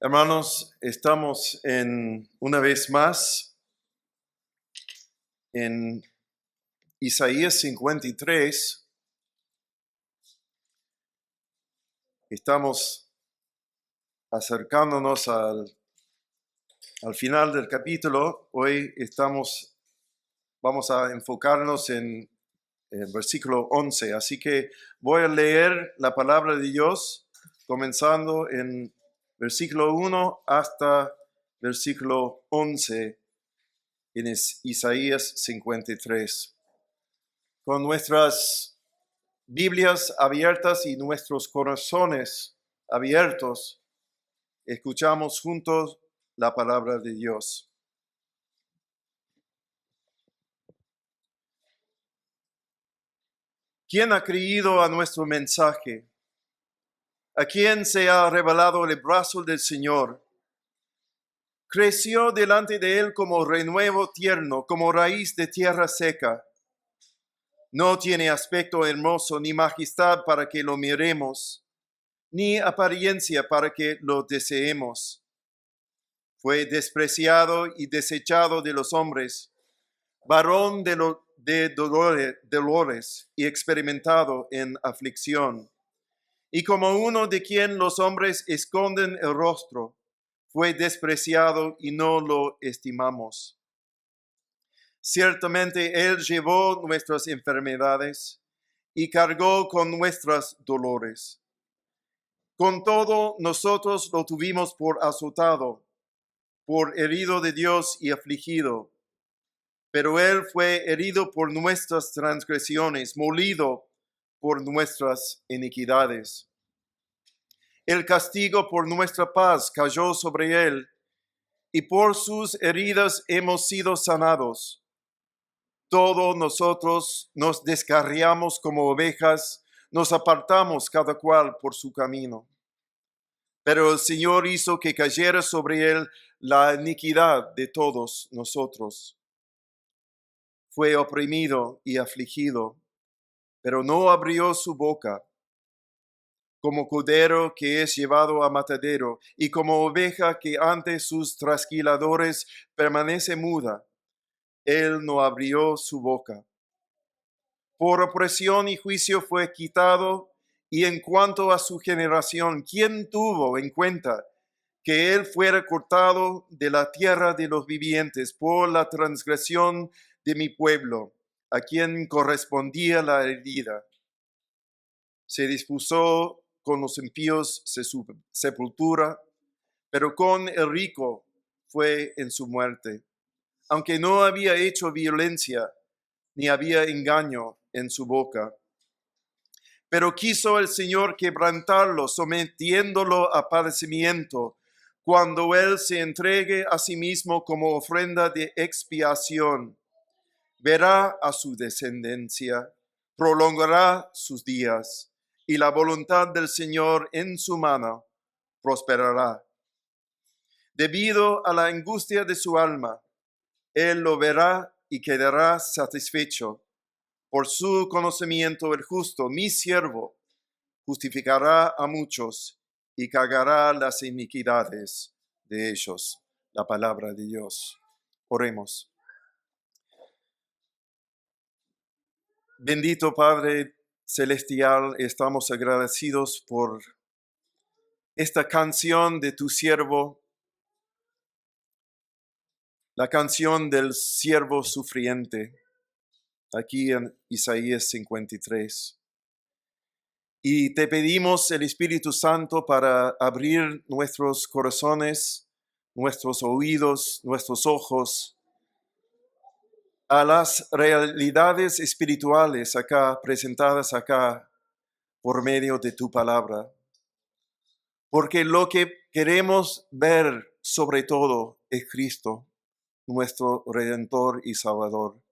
Hermanos, estamos una vez más en Isaías 53. Estamos acercándonos al final del capítulo. Hoy vamos a enfocarnos en el versículo 11. Así que voy a leer la palabra de Dios, comenzando en versículo 1 hasta versículo 11. En Isaías 53. Con nuestras Biblias abiertas y nuestros corazones abiertos, escuchamos juntos la palabra de Dios. ¿Quién ha creído a nuestro mensaje? ¿A quién se ha revelado el brazo del Señor? Creció delante de él como renuevo tierno, como raíz de tierra seca. No tiene aspecto hermoso ni majestad para que lo miremos, ni apariencia para que lo deseemos. Fue despreciado y desechado de los hombres, varón de dolores y experimentado en aflicción. Y como uno de quien los hombres esconden el rostro, fue despreciado y no lo estimamos. Ciertamente Él llevó nuestras enfermedades y cargó con nuestros dolores. Con todo, nosotros lo tuvimos por azotado, por herido de Dios y afligido. Pero Él fue herido por nuestras transgresiones, molido por nuestras iniquidades. El castigo por nuestra paz cayó sobre Él, y por sus heridas hemos sido sanados. Todos nosotros nos descarriamos como ovejas, nos apartamos cada cual por su camino. Pero el Señor hizo que cayera sobre él la iniquidad de todos nosotros. Fue oprimido y afligido, pero no abrió su boca. Como cordero que es llevado a matadero, y como oveja que ante sus trasquiladores permanece muda, él no abrió su boca. Por opresión y juicio fue quitado, y en cuanto a su generación, ¿quién tuvo en cuenta que él fuera cortado de la tierra de los vivientes por la transgresión de mi pueblo, a quien correspondía la herida? Se dispuso con los impíos su sepultura, pero con el rico fue en su muerte, aunque no había hecho violencia, ni había engaño en su boca. Pero quiso el Señor quebrantarlo, sometiéndolo a padecimiento, cuando Él se entregue a sí mismo como ofrenda de expiación. Verá a su descendencia, prolongará sus días, y la voluntad del Señor en su mano prosperará. Debido a la angustia de su alma, Él lo verá y quedará satisfecho. Por su conocimiento el justo, mi siervo, justificará a muchos y cargará las iniquidades de ellos. La palabra de Dios. Oremos. Bendito Padre Celestial, estamos agradecidos por esta canción de tu siervo, la canción del siervo sufriente, aquí en Isaías 53. Y te pedimos el Espíritu Santo para abrir nuestros corazones, nuestros oídos, nuestros ojos a las realidades espirituales presentadas acá por medio de tu palabra. Porque lo que queremos ver sobre todo es Cristo, nuestro Redentor y Salvador.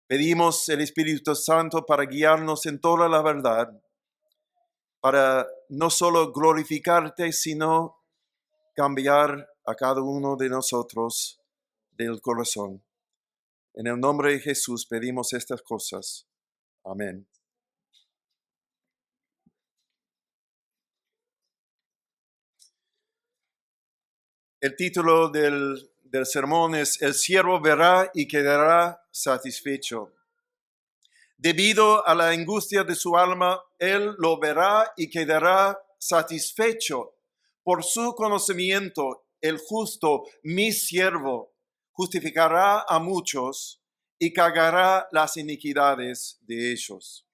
Pedimos el Espíritu Santo para guiarnos en toda la verdad, para no solo glorificarte, sino cambiar a cada uno de nosotros del corazón. En el nombre de Jesús pedimos estas cosas. Amén. El título del sermón es El siervo verá y quedará satisfecho. Debido a la angustia de su alma, él lo verá y quedará satisfecho. Por su conocimiento, el justo, mi siervo, justificará a muchos y cagará las iniquidades de ellos.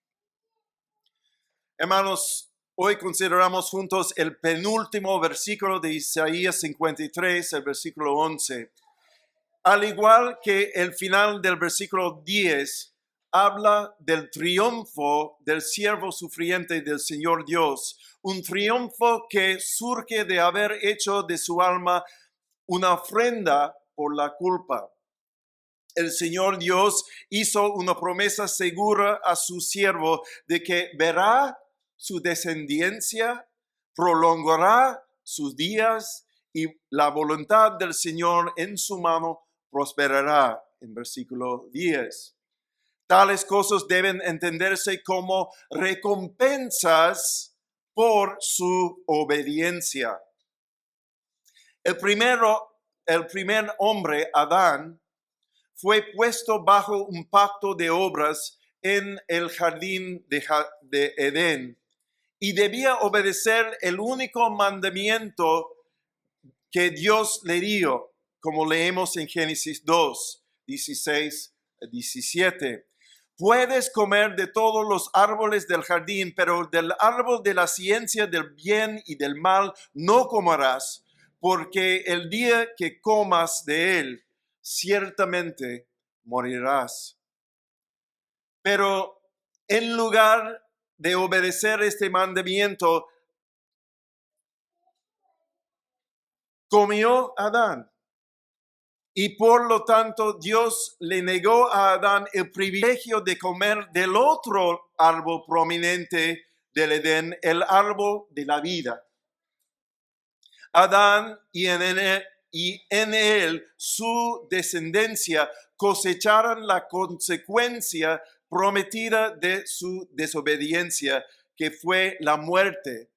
Hermanos, hoy consideramos juntos el penúltimo versículo de Isaías 53, el versículo 11. Al igual que el final del versículo 10, habla del triunfo del siervo sufriente del Señor Dios, un triunfo que surge de haber hecho de su alma una ofrenda por la culpa. El Señor Dios hizo una promesa segura a su siervo de que verá su descendencia, prolongará sus días y la voluntad del Señor en su mano prosperará. En versículo 10. Tales cosas deben entenderse como recompensas por su obediencia. El primer hombre, Adán, fue puesto bajo un pacto de obras en el jardín de Edén y debía obedecer el único mandamiento que Dios le dio, como leemos en Génesis 2, 16, 17. Puedes comer de todos los árboles del jardín, pero del árbol de la ciencia del bien y del mal no comerás, porque el día que comas de él, ciertamente morirás. Pero en lugar de obedecer este mandamiento, comió Adán. Y por lo tanto Dios le negó a Adán el privilegio de comer del otro árbol prominente del Edén, el árbol de la vida. Adán y en él su descendencia cosecharon la consecuencia prometida de su desobediencia, que fue la muerte,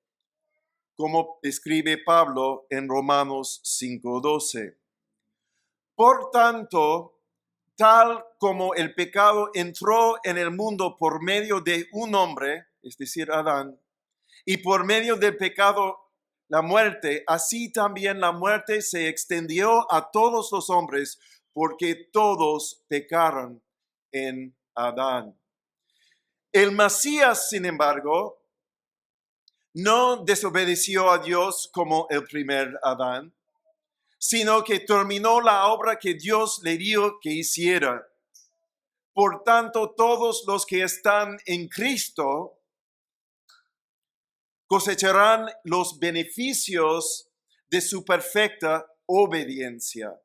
como escribe Pablo en Romanos 5:12. Por tanto, tal como el pecado entró en el mundo por medio de un hombre, es decir, Adán, y por medio del pecado la muerte, así también la muerte se extendió a todos los hombres, porque todos pecaron en Adán. El Mesías, sin embargo, no desobedeció a Dios como el primer Adán, sino que terminó la obra que Dios le dio que hiciera. Por tanto, todos los que están en Cristo cosecharán los beneficios de su perfecta obediencia.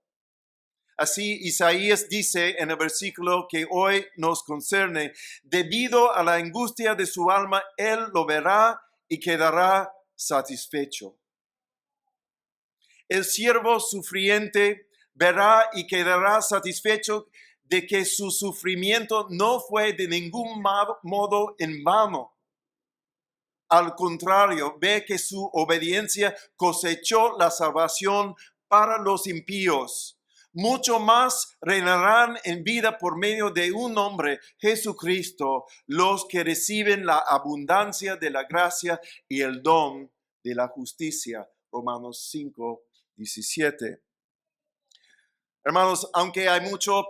Así Isaías dice en el versículo que hoy nos concerne: debido a la angustia de su alma, él lo verá y quedará satisfecho. El siervo sufriente verá y quedará satisfecho de que su sufrimiento no fue de ningún modo en vano. Al contrario, ve que su obediencia cosechó la salvación para los impíos. Mucho más reinarán en vida por medio de un hombre, Jesucristo, los que reciben la abundancia de la gracia y el don de la justicia. Romanos 5:17. Hermanos, aunque hay mucho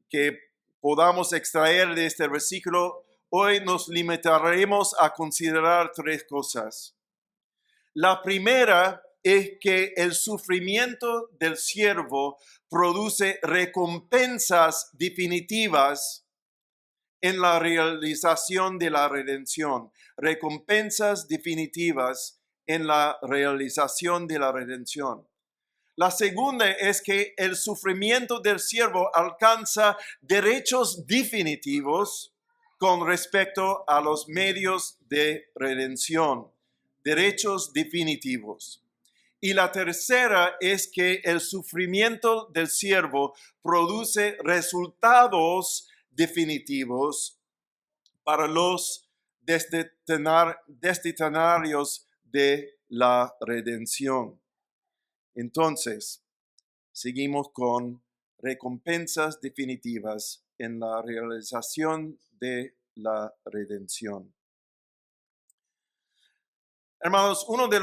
que podamos extraer de este versículo, hoy nos limitaremos a considerar tres cosas. La primera es que el sufrimiento del siervo produce recompensas definitivas en la realización de la redención. Recompensas definitivas en la realización de la redención. La segunda es que el sufrimiento del siervo alcanza derechos definitivos con respecto a los medios de redención. Derechos definitivos. Y la tercera es que el sufrimiento del siervo produce resultados definitivos para los destinatarios de la redención. Entonces, seguimos con recompensas definitivas en la realización de la redención. Hermanos, una de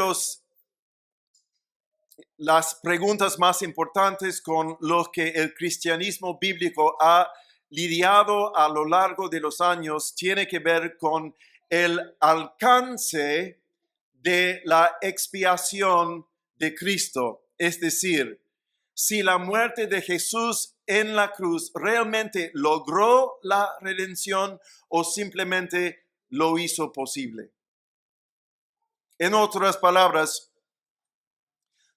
las preguntas más importantes con los que el cristianismo bíblico ha lidiado a lo largo de los años tiene que ver con el alcance de la expiación de Cristo. Es decir, si la muerte de Jesús en la cruz realmente logró la redención o simplemente lo hizo posible. En otras palabras,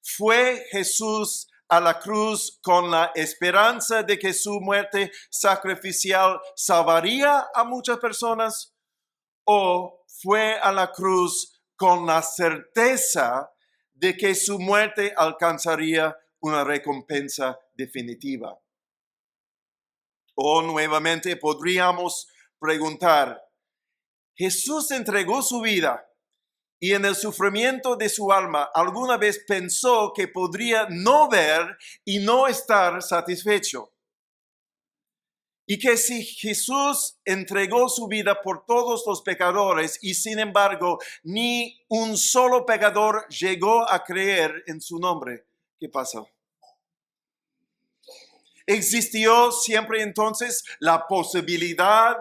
¿fue Jesús a la cruz con la esperanza de que su muerte sacrificial salvaría a muchas personas? ¿O fue a la cruz con la certeza de que su muerte alcanzaría una recompensa definitiva? O nuevamente podríamos preguntar, ¿Jesús entregó su vida y en el sufrimiento de su alma alguna vez pensó que podría no ver y no estar satisfecho? Y que si Jesús entregó su vida por todos los pecadores y sin embargo ni un solo pecador llegó a creer en su nombre, ¿qué pasó? ¿Existió siempre entonces la posibilidad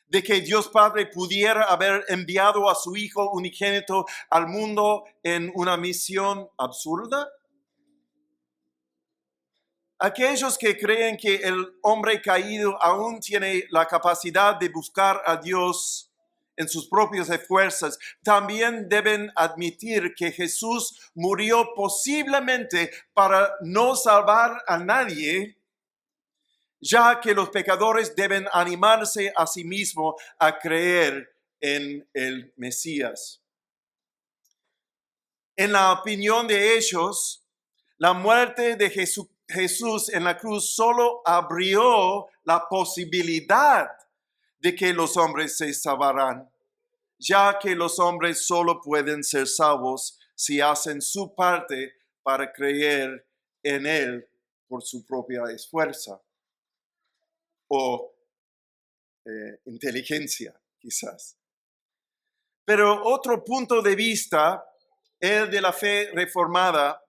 de que Dios Padre pudiera haber enviado a su Hijo unigénito al mundo en una misión absurda? Aquellos que creen que el hombre caído aún tiene la capacidad de buscar a Dios en sus propias fuerzas, también deben admitir que Jesús murió posiblemente para no salvar a nadie, ya que los pecadores deben animarse a sí mismos a creer en el Mesías. En la opinión de ellos, la muerte de Jesús en la cruz solo abrió la posibilidad de que los hombres se salvarán, ya que los hombres solo pueden ser salvos si hacen su parte para creer en Él por su propia esfuerzo o inteligencia, quizás. Pero otro punto de vista, el de la fe reformada,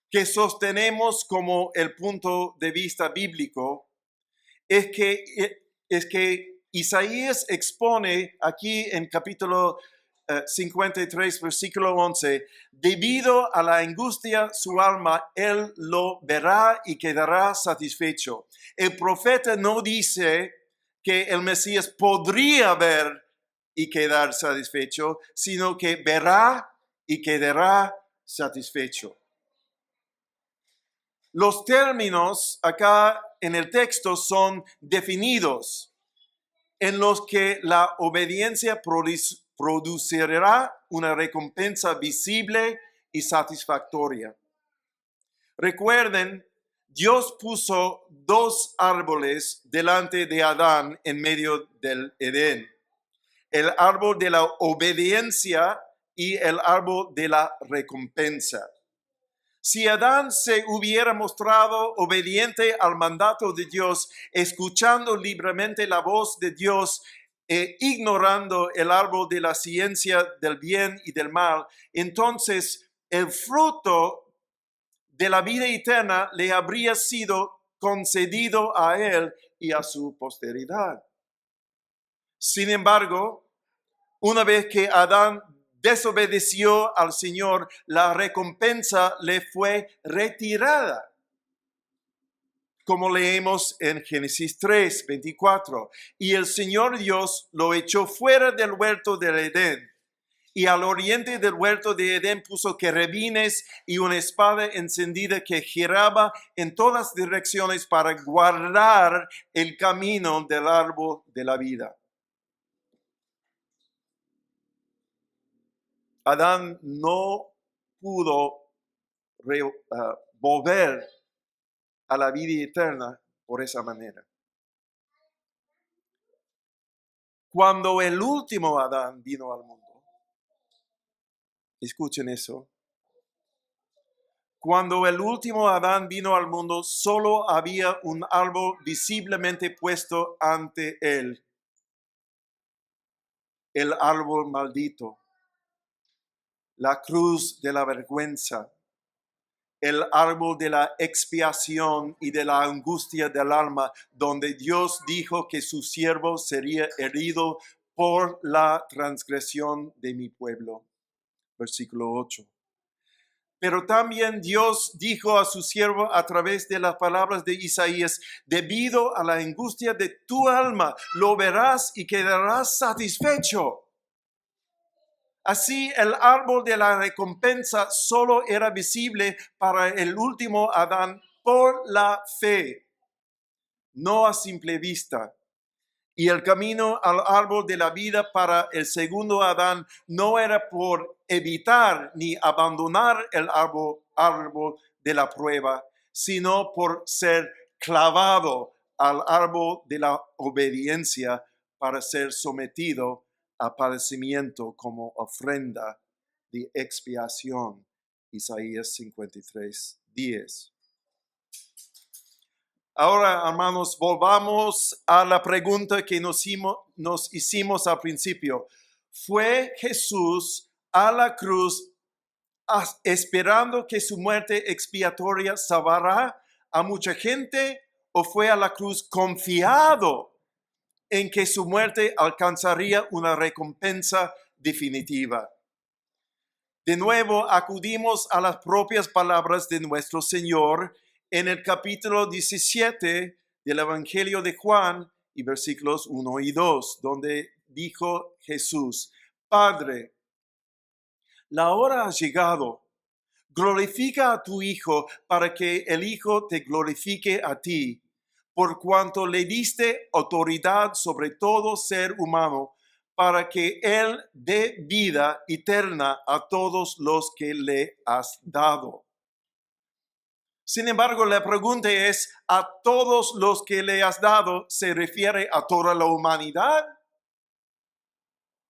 que sostenemos como el punto de vista bíblico, es que Isaías expone aquí en capítulo 53, versículo 11, debido a la angustia su alma, él lo verá y quedará satisfecho. El profeta no dice que el Mesías podría ver y quedar satisfecho, sino que verá y quedará satisfecho. Los términos acá en el texto son definidos en los que la obediencia producirá una recompensa visible y satisfactoria. Recuerden, Dios puso dos árboles delante de Adán en medio del Edén: el árbol de la obediencia y el árbol de la recompensa. Si Adán se hubiera mostrado obediente al mandato de Dios, escuchando libremente la voz de Dios e ignorando el árbol de la ciencia del bien y del mal, entonces el fruto de la vida eterna le habría sido concedido a él y a su posteridad. Sin embargo, una vez que Adán desobedeció al Señor, la recompensa le fue retirada, como leemos en Génesis 3, 24. Y el Señor Dios lo echó fuera del huerto del Edén, y al oriente del huerto de Edén puso querubines y una espada encendida que giraba en todas direcciones para guardar el camino del árbol de la vida. Adán no pudo volver a la vida eterna por esa manera. Cuando el último Adán vino al mundo, escuchen eso, Cuando el último Adán vino al mundo, solo había un árbol visiblemente puesto ante él, el árbol maldito, la cruz de la vergüenza, el árbol de la expiación y de la angustia del alma, donde Dios dijo que su siervo sería herido por la transgresión de mi pueblo. Versículo 8. Pero también Dios dijo a su siervo a través de las palabras de Isaías: debido a la angustia de tu alma, lo verás y quedarás satisfecho. Así el árbol de la recompensa solo era visible para el último Adán por la fe, no a simple vista. Y el camino al árbol de la vida para el segundo Adán no era por evitar ni abandonar el árbol de la prueba, sino por ser clavado al árbol de la obediencia para ser sometido a padecimiento como ofrenda de expiación. Isaías 53:10. Ahora, hermanos, volvamos a la pregunta que nos hicimos al principio. ¿Fue Jesús a la cruz esperando que su muerte expiatoria salvará a mucha gente, o fue a la cruz confiado en que su muerte alcanzaría una recompensa definitiva? De nuevo, acudimos a las propias palabras de nuestro Señor en el capítulo 17 del Evangelio de Juan y versículos 1 y 2, donde dijo Jesús: Padre, la hora ha llegado. Glorifica a tu Hijo para que el Hijo te glorifique a ti, por cuanto le diste autoridad sobre todo ser humano, para que Él dé vida eterna a todos los que le has dado. Sin embargo, la pregunta es: ¿a todos los que le has dado se refiere a toda la humanidad,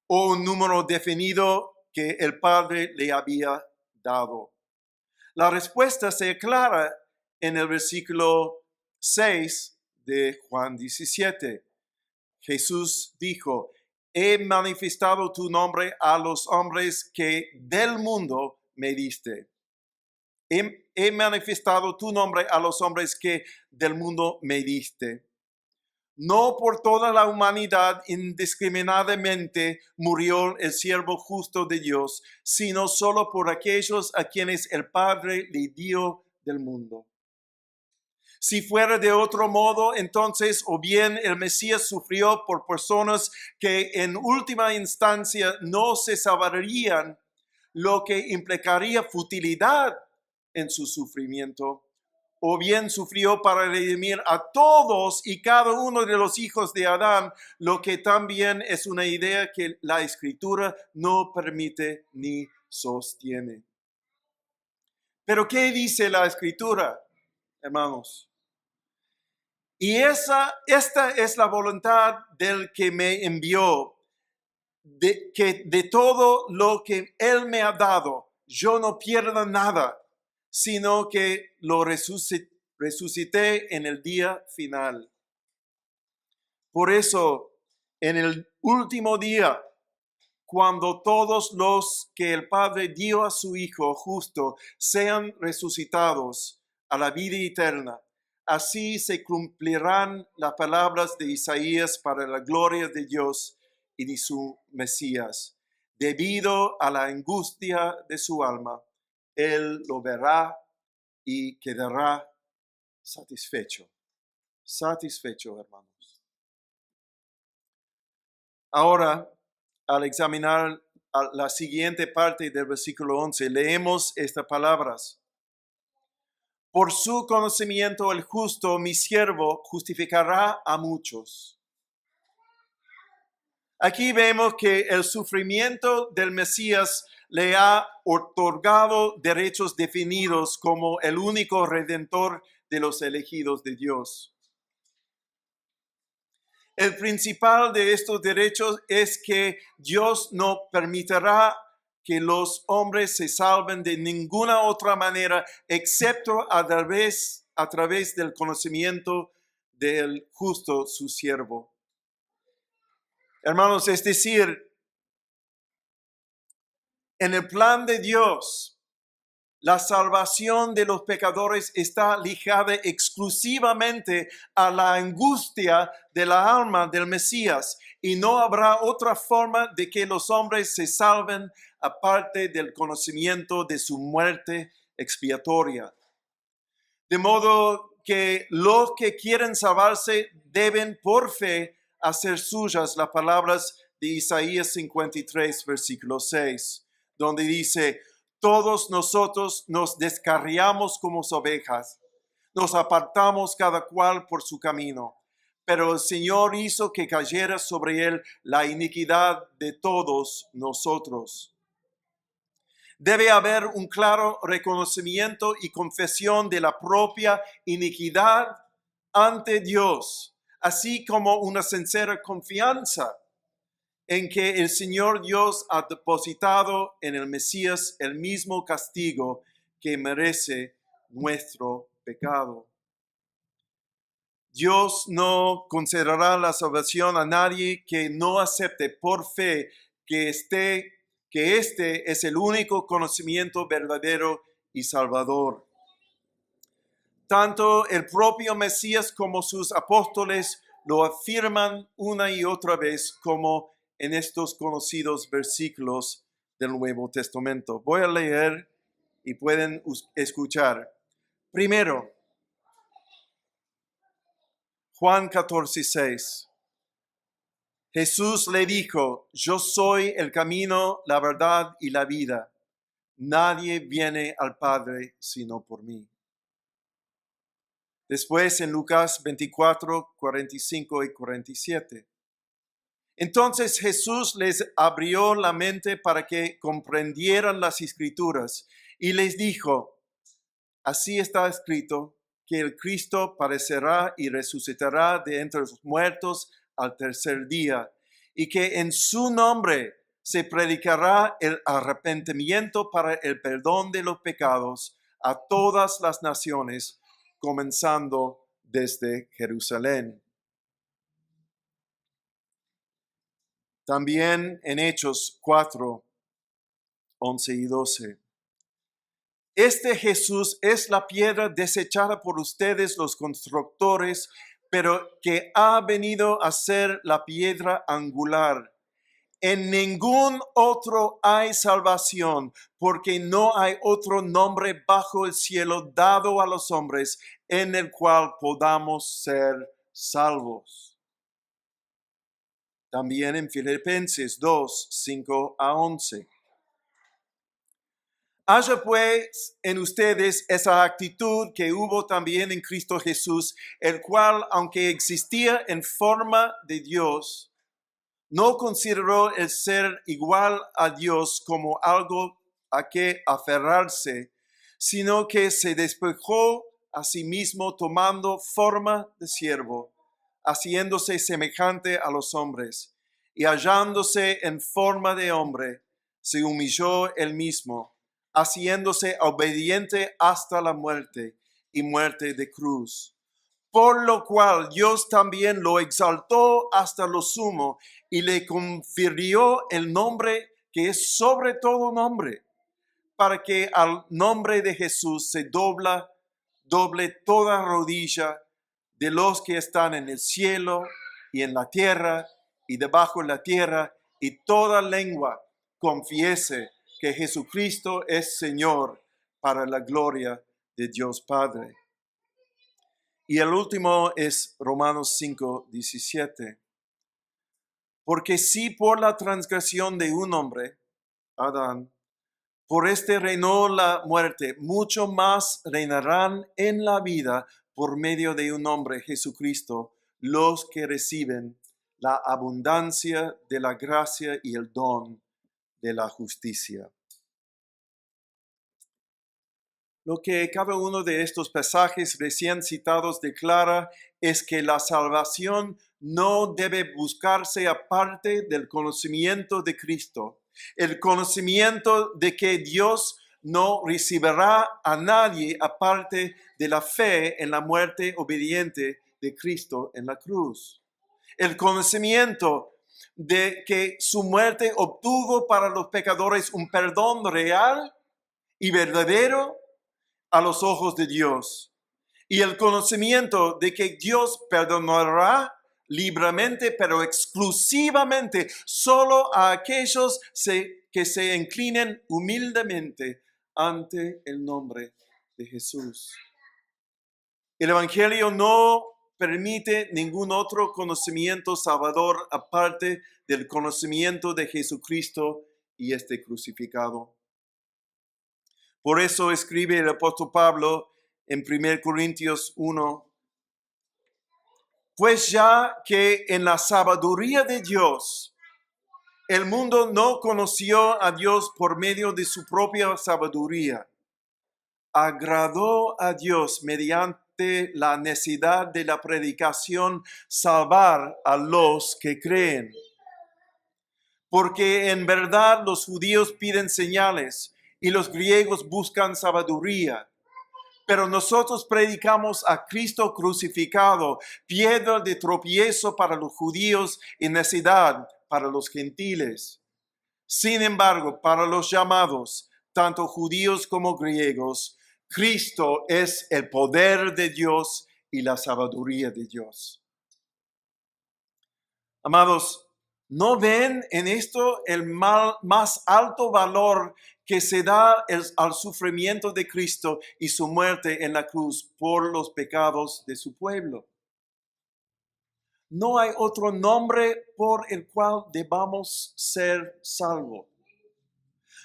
o un número definido que el Padre le había dado? La respuesta se aclara en el versículo 6 de Juan 17. Jesús dijo: he manifestado tu nombre a los hombres que del mundo me diste. He manifestado tu nombre a los hombres que del mundo me diste. No por toda la humanidad indiscriminadamente murió el siervo justo de Dios, sino solo por aquellos a quienes el Padre le dio del mundo. Si fuera de otro modo, entonces o bien el Mesías sufrió por personas que en última instancia no se salvarían, lo que implicaría futilidad en su sufrimiento, o bien sufrió para redimir a todos y cada uno de los hijos de Adán, lo que también es una idea que la Escritura no permite ni sostiene. Pero ¿qué dice la Escritura, hermanos? Y esta es la voluntad del que me envió, que de todo lo que Él me ha dado, yo no pierda nada, sino que lo resucité en el día final. Por eso, en el último día, cuando todos los que el Padre dio a su Hijo justo sean resucitados a la vida eterna, así se cumplirán las palabras de Isaías para la gloria de Dios y de su Mesías. Debido a la angustia de su alma, Él lo verá y quedará satisfecho. Satisfecho, hermanos. Ahora, al examinar la siguiente parte del versículo 11, leemos estas palabras: por su conocimiento el justo, mi siervo, justificará a muchos. Aquí vemos que el sufrimiento del Mesías le ha otorgado derechos definidos como el único redentor de los elegidos de Dios. El principal de estos derechos es que Dios no permitirá que los hombres se salven de ninguna otra manera excepto a través del conocimiento del justo su siervo. Hermanos, es decir, en el plan de Dios, la salvación de los pecadores está ligada exclusivamente a la angustia de la alma del Mesías, y no habrá otra forma de que los hombres se salven aparte del conocimiento de su muerte expiatoria. De modo que los que quieren salvarse deben por fe hacer suyas las palabras de Isaías 53, versículo 6, donde dice: todos nosotros nos descarriamos como ovejas, nos apartamos cada cual por su camino, pero el Señor hizo que cayera sobre él la iniquidad de todos nosotros. Debe haber un claro reconocimiento y confesión de la propia iniquidad ante Dios, así como una sincera confianza en que el Señor Dios ha depositado en el Mesías el mismo castigo que merece nuestro pecado. Dios no concederá la salvación a nadie que no acepte por fe que este es el único conocimiento verdadero y salvador. Tanto el propio Mesías como sus apóstoles lo afirman una y otra vez, como en estos conocidos versículos del Nuevo Testamento. Voy a leer y pueden escuchar. Primero, Juan 14:6. Jesús le dijo: yo soy el camino, la verdad y la vida. Nadie viene al Padre sino por mí. Después en Lucas 24, 45 y 47. Entonces Jesús les abrió la mente para que comprendieran las Escrituras y les dijo: así está escrito, que el Cristo padecerá y resucitará de entre los muertos al tercer día, y que en su nombre se predicará el arrepentimiento para el perdón de los pecados a todas las naciones, comenzando desde Jerusalén. También en Hechos 4, 11 y 12. Este Jesús es la piedra desechada por ustedes los constructores, pero que ha venido a ser la piedra angular. En ningún otro hay salvación, porque no hay otro nombre bajo el cielo dado a los hombres en el cual podamos ser salvos. También en Filipenses 2, 5 a 11. Haya pues en ustedes esa actitud que hubo también en Cristo Jesús, el cual, aunque existía en forma de Dios, no consideró el ser igual a Dios como algo a que aferrarse, sino que se despojó a sí mismo tomando forma de siervo, haciéndose semejante a los hombres, y hallándose en forma de hombre, se humilló él mismo, haciéndose obediente hasta la muerte y muerte de cruz. Por lo cual Dios también lo exaltó hasta lo sumo y le confirió el nombre que es sobre todo nombre, para que al nombre de Jesús se doble toda rodilla de los que están en el cielo y en la tierra y debajo de la tierra, y toda lengua confiese que Jesucristo es Señor, para la gloria de Dios Padre. Y el último es Romanos 5, 17. Porque si por la transgresión de un hombre, Adán, por este reinó la muerte, mucho más reinarán en la vida por medio de un hombre, Jesucristo, los que reciben la abundancia de la gracia y el don de la justicia. Lo que cada uno de estos pasajes recién citados declara es que la salvación no debe buscarse aparte del conocimiento de Cristo, El conocimiento de que Dios no recibirá a nadie aparte de la fe en la muerte obediente de Cristo en la cruz. El conocimiento de que su muerte obtuvo para los pecadores un perdón real y verdadero a los ojos de Dios. Y el conocimiento de que Dios perdonará libremente, pero exclusivamente solo a aquellos que se inclinen humildemente ante el nombre de Jesús. El Evangelio no permite ningún otro conocimiento salvador aparte del conocimiento de Jesucristo y este crucificado. Por eso escribe el apóstol Pablo en 1 Corintios 1, pues ya que en la sabiduría de Dios, el mundo no conoció a Dios por medio de su propia sabiduría, agradó a Dios mediante la necesidad de la predicación salvar a los que creen. Porque en verdad los judíos piden señales y los griegos buscan sabiduría. Pero nosotros predicamos a Cristo crucificado, piedra de tropiezo para los judíos y necedad para los gentiles. Sin embargo, para los llamados, tanto judíos como griegos, Cristo es el poder de Dios y la sabiduría de Dios. Amados, ¿no ven en esto el más alto valor que se da al sufrimiento de Cristo y su muerte en la cruz por los pecados de su pueblo? No hay otro nombre por el cual debamos ser salvos.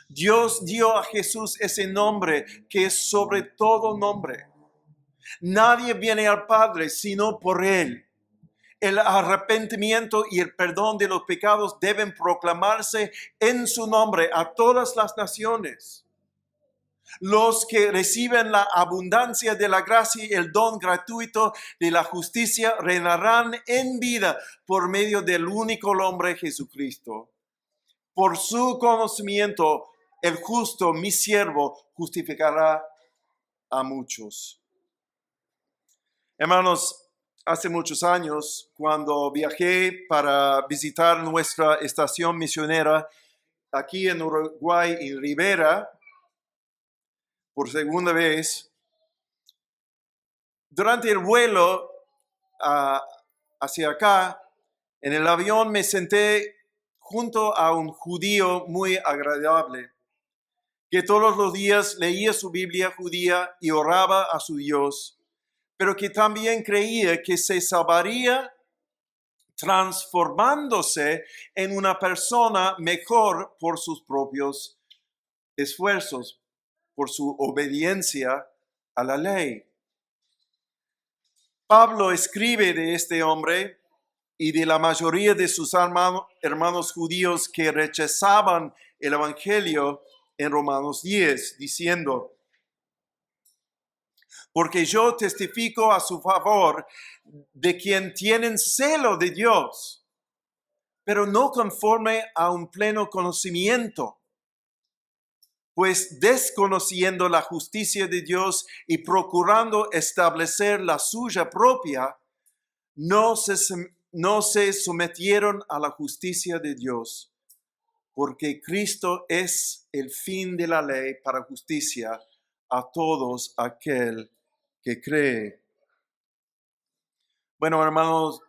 Dios dio a Jesús ese nombre que es sobre todo nombre. Nadie viene al Padre sino por Él. El arrepentimiento y el perdón de los pecados deben proclamarse en su nombre a todas las naciones. Los que reciben la abundancia de la gracia y el don gratuito de la justicia reinarán en vida por medio del único hombre Jesucristo. Por su conocimiento, el justo, mi siervo, justificará a muchos. Hermanos, hace muchos años, cuando viajé para visitar nuestra estación misionera aquí en Uruguay, en Rivera, por segunda vez, durante el vuelo hacia acá, en el avión me senté junto a un judío muy agradable, que todos los días leía su Biblia judía y oraba a su Dios, pero que también creía que se salvaría transformándose en una persona mejor por sus propios esfuerzos, por su obediencia a la ley. Pablo escribe de este hombre y de la mayoría de sus hermanos judíos que rechazaban el Evangelio en Romanos 10, diciendo: porque yo testifico a su favor de quien tienen celo de Dios, pero no conforme a un pleno conocimiento. Pues desconociendo la justicia de Dios y procurando establecer la suya propia, no se sometieron a la justicia de Dios, porque Cristo es el fin de la ley para justicia a todos aquel que cree. Bueno, hermanos,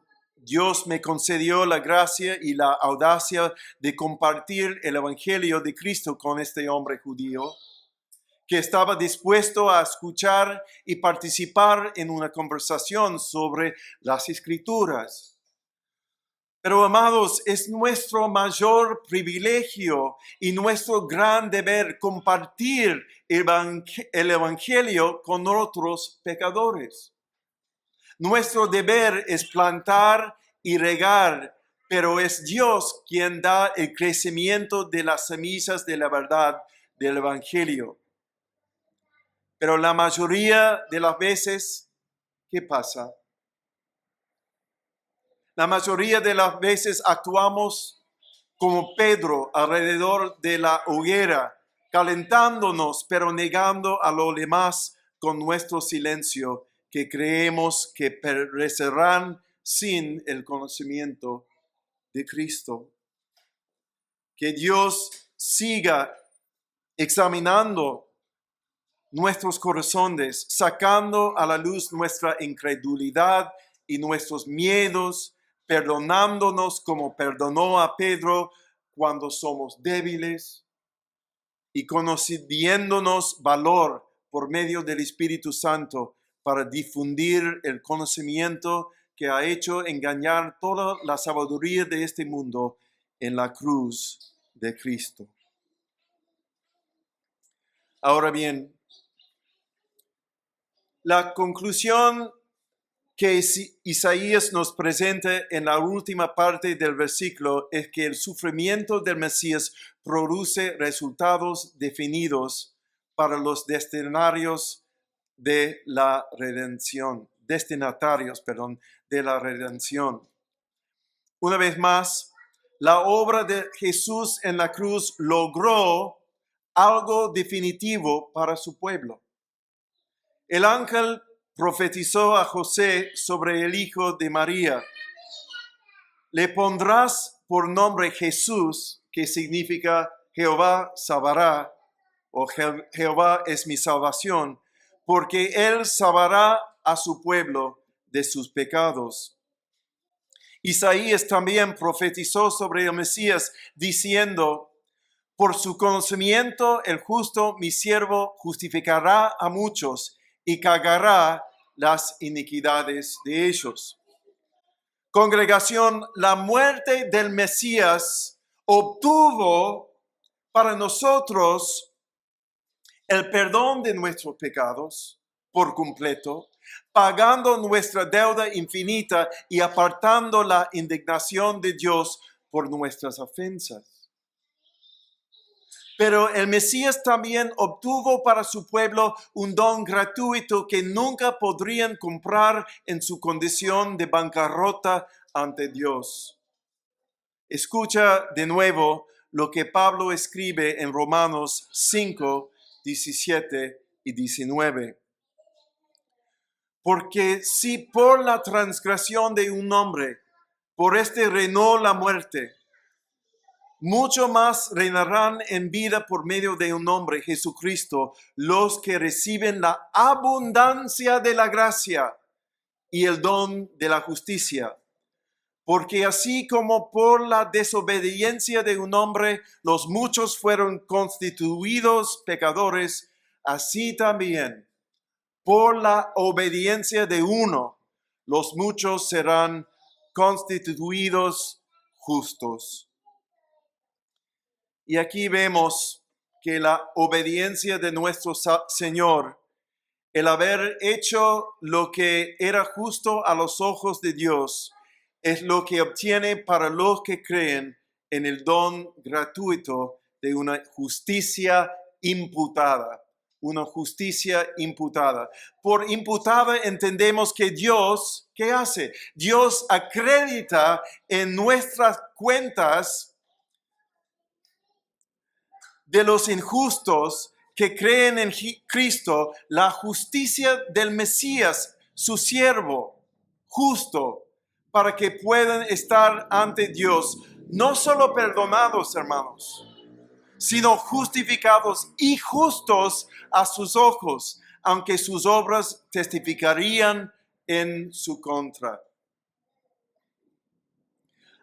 Dios me concedió la gracia y la audacia de compartir el Evangelio de Cristo con este hombre judío, que estaba dispuesto a escuchar y participar en una conversación sobre las Escrituras. Pero, amados, es nuestro mayor privilegio y nuestro gran deber compartir el Evangelio con otros pecadores. Nuestro deber es plantar y regar, pero es Dios quien da el crecimiento de las semillas de la verdad del Evangelio. Pero la mayoría de las veces, ¿qué pasa? La mayoría de las veces actuamos como Pedro alrededor de la hoguera, calentándonos, pero negando a los demás con nuestro silencio, que creemos que perecerán sin el conocimiento de Cristo. Que Dios siga examinando nuestros corazones, sacando a la luz nuestra incredulidad y nuestros miedos, perdonándonos como perdonó a Pedro cuando somos débiles y concediéndonos valor por medio del Espíritu Santo para difundir el conocimiento que ha hecho engañar toda la sabiduría de este mundo en la cruz de Cristo. Ahora bien, la conclusión que Isaías nos presenta en la última parte del versículo es que el sufrimiento del Mesías produce resultados definidos para los destinatarios de la redención. Una vez más, la obra de Jesús en la cruz logró algo definitivo para su pueblo. El ángel profetizó a José sobre el hijo de María. Le pondrás por nombre Jesús, que significa Jehová salvará, o Jehová es mi salvación, porque él salvará a su pueblo de sus pecados. Isaías también profetizó sobre el Mesías, diciendo: por su conocimiento el justo, mi siervo, justificará a muchos y cargará las iniquidades de ellos. Congregación, la muerte del Mesías obtuvo para nosotros el perdón de nuestros pecados por completo, pagando nuestra deuda infinita y apartando la indignación de Dios por nuestras ofensas. Pero el Mesías también obtuvo para su pueblo un don gratuito que nunca podrían comprar en su condición de bancarrota ante Dios. Escucha de nuevo lo que Pablo escribe en Romanos 5, 17 y 19. Porque si por la transgresión de un hombre, por este reinó la muerte, mucho más reinarán en vida por medio de un hombre, Jesucristo, los que reciben la abundancia de la gracia y el don de la justicia. Porque así como por la desobediencia de un hombre los muchos fueron constituidos pecadores, así también por la obediencia de uno los muchos serán constituidos justos. Y aquí vemos que la obediencia de nuestro Señor, el haber hecho lo que era justo a los ojos de Dios, es lo que obtiene para los que creen en el don gratuito de una justicia imputada. Una justicia imputada. Por imputada entendemos que Dios, ¿qué hace? Dios acredita en nuestras cuentas de los injustos que creen en Cristo la justicia del Mesías, su siervo justo, para que puedan estar ante Dios, no solo perdonados, hermanos, sino justificados y justos a sus ojos, aunque sus obras testificarían en su contra.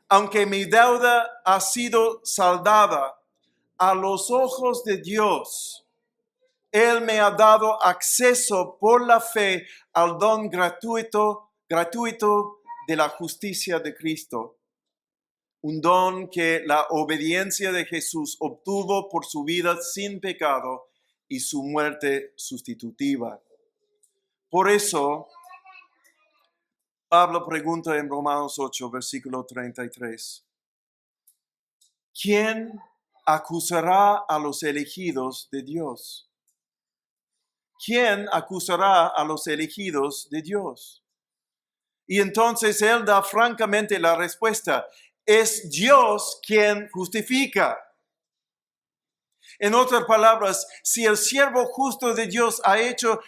Aunque mi deuda ha sido saldada, a los ojos de Dios, Él me ha dado acceso por la fe al don gratuito de la justicia de Cristo. Un don que la obediencia de Jesús obtuvo por su vida sin pecado y su muerte sustitutiva. Por eso, Pablo pregunta en Romanos 8, versículo 33, ¿quién acusará a los elegidos de Dios? ¿Quién acusará a los elegidos de Dios? Y entonces él da francamente la respuesta: es Dios quien justifica. En otras palabras, si el siervo justo de Dios ha hecho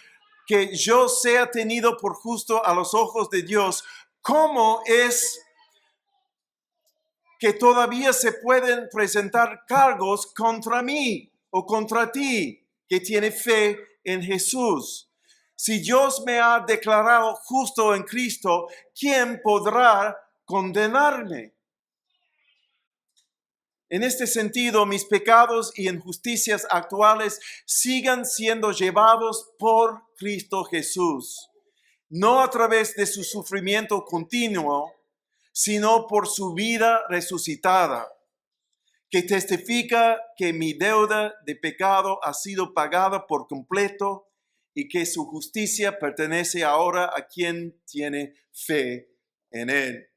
que yo sea tenido por justo a los ojos de Dios, ¿cómo es que todavía se pueden presentar cargos contra mí o contra ti que tiene fe en Jesús? Si Dios me ha declarado justo en Cristo, ¿quién podrá condenarme? En este sentido, mis pecados y injusticias actuales sigan siendo llevados por Cristo Jesús, no a través de su sufrimiento continuo, sino por su vida resucitada, que testifica que mi deuda de pecado ha sido pagada por completo y que su justicia pertenece ahora a quien tiene fe en él.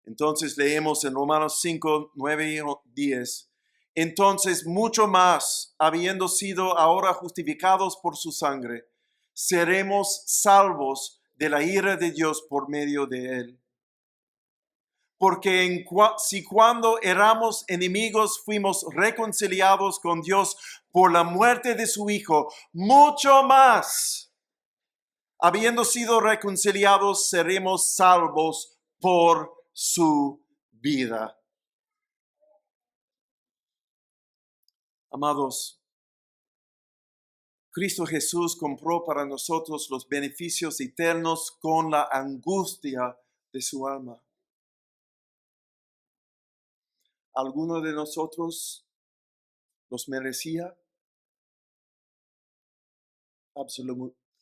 Entonces leemos en Romanos 5, 9 y 10. Entonces, mucho más, habiendo sido ahora justificados por su sangre, seremos salvos de la ira de Dios por medio de él. Porque si cuando éramos enemigos fuimos reconciliados con Dios por la muerte de su Hijo, mucho más, habiendo sido reconciliados, seremos salvos por su vida. Amados, Cristo Jesús compró para nosotros los beneficios eternos con la angustia de su alma. ¿Alguno de nosotros los merecía?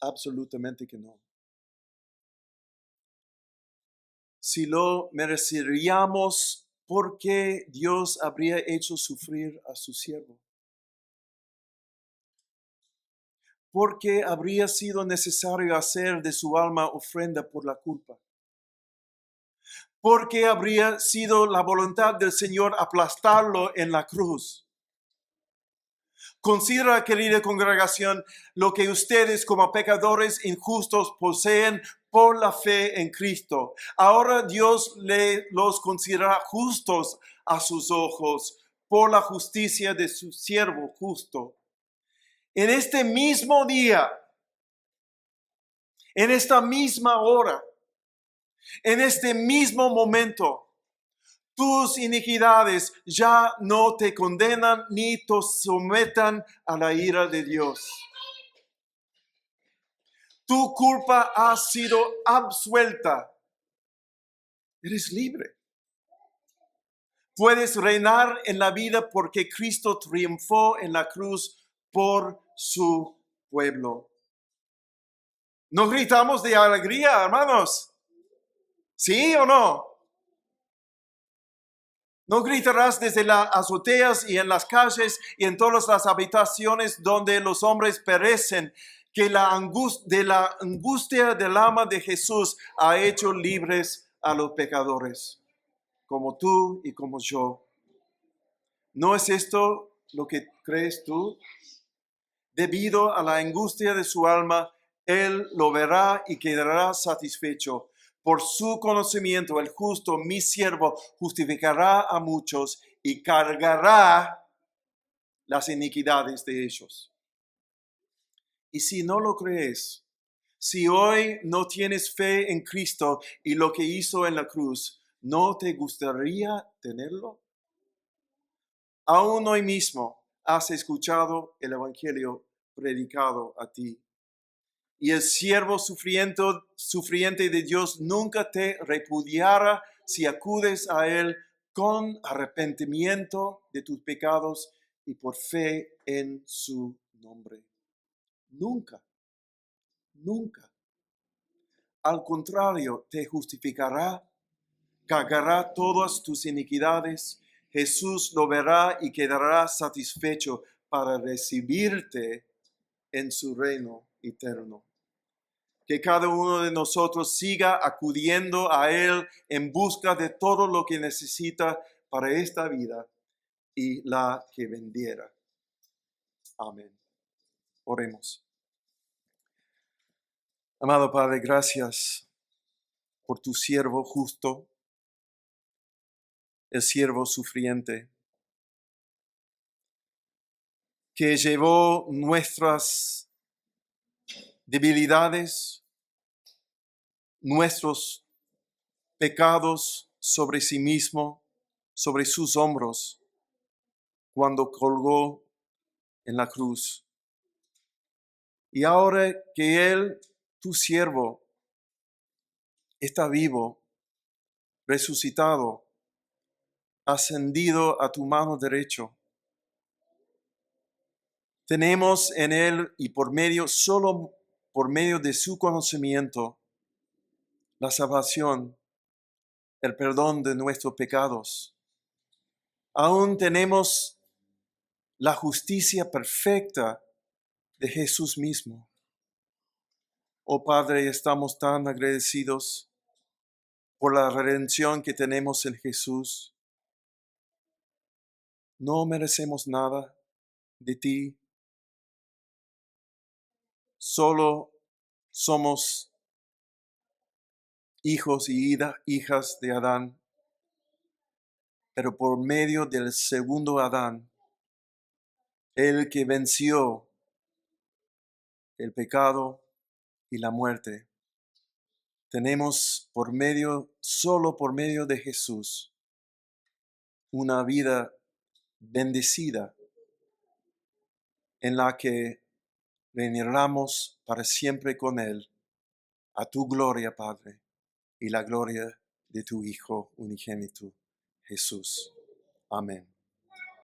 Absolutamente que no. Si lo mereceríamos, ¿por qué Dios habría hecho sufrir a su siervo? ¿Por qué habría sido necesario hacer de su alma ofrenda por la culpa? ¿Por qué habría sido la voluntad del Señor aplastarlo en la cruz? Considera, querida congregación, lo que ustedes como pecadores injustos poseen por la fe en Cristo. Ahora Dios los considera justos a sus ojos por la justicia de su siervo justo. En este mismo día, en esta misma hora, en este mismo momento, tus iniquidades ya no te condenan ni te sometan a la ira de Dios. Tu culpa ha sido absuelta. Eres libre. Puedes reinar en la vida porque Cristo triunfó en la cruz por su pueblo. ¿No gritamos de alegría, hermanos? ¿Sí o no? No gritarás desde las azoteas y en las calles y en todas las habitaciones donde los hombres perecen, que de la angustia del alma de Jesús ha hecho libres a los pecadores, como tú y como yo. ¿No es esto lo que crees tú? Debido a la angustia de su alma, Él lo verá y quedará satisfecho. Por su conocimiento, el justo, mi siervo, justificará a muchos y cargará las iniquidades de ellos. Y si no lo crees, si hoy no tienes fe en Cristo y lo que hizo en la cruz, ¿no te gustaría tenerlo? Aún hoy mismo has escuchado el Evangelio predicado a ti. Y el siervo sufriente de Dios nunca te repudiará si acudes a Él con arrepentimiento de tus pecados y por fe en su nombre. Nunca, nunca. Al contrario, te justificará, cargará todas tus iniquidades. Jesús lo verá y quedará satisfecho para recibirte en su reino eterno. Que cada uno de nosotros siga acudiendo a Él en busca de todo lo que necesita para esta vida y la que vendiera. Amén. Oremos. Amado Padre, gracias por tu siervo justo, el siervo sufriente, que llevó nuestras debilidades, nuestros pecados sobre sí mismo, sobre sus hombros, cuando colgó en la cruz. Y ahora que Él, tu siervo, está vivo, resucitado, ascendido a tu mano derecha, tenemos en Él y solo por medio de su conocimiento, la salvación, el perdón de nuestros pecados. Aún tenemos la justicia perfecta de Jesús mismo. Oh Padre, estamos tan agradecidos por la redención que tenemos en Jesús. No merecemos nada de ti. Solo somos hijos y hijas de Adán, pero por medio del segundo Adán, el que venció el pecado y la muerte, tenemos solo por medio de Jesús, una vida bendecida en la que reinaremos para siempre con Él, a tu gloria, Padre, y la gloria de tu Hijo unigénito, Jesús. Amén.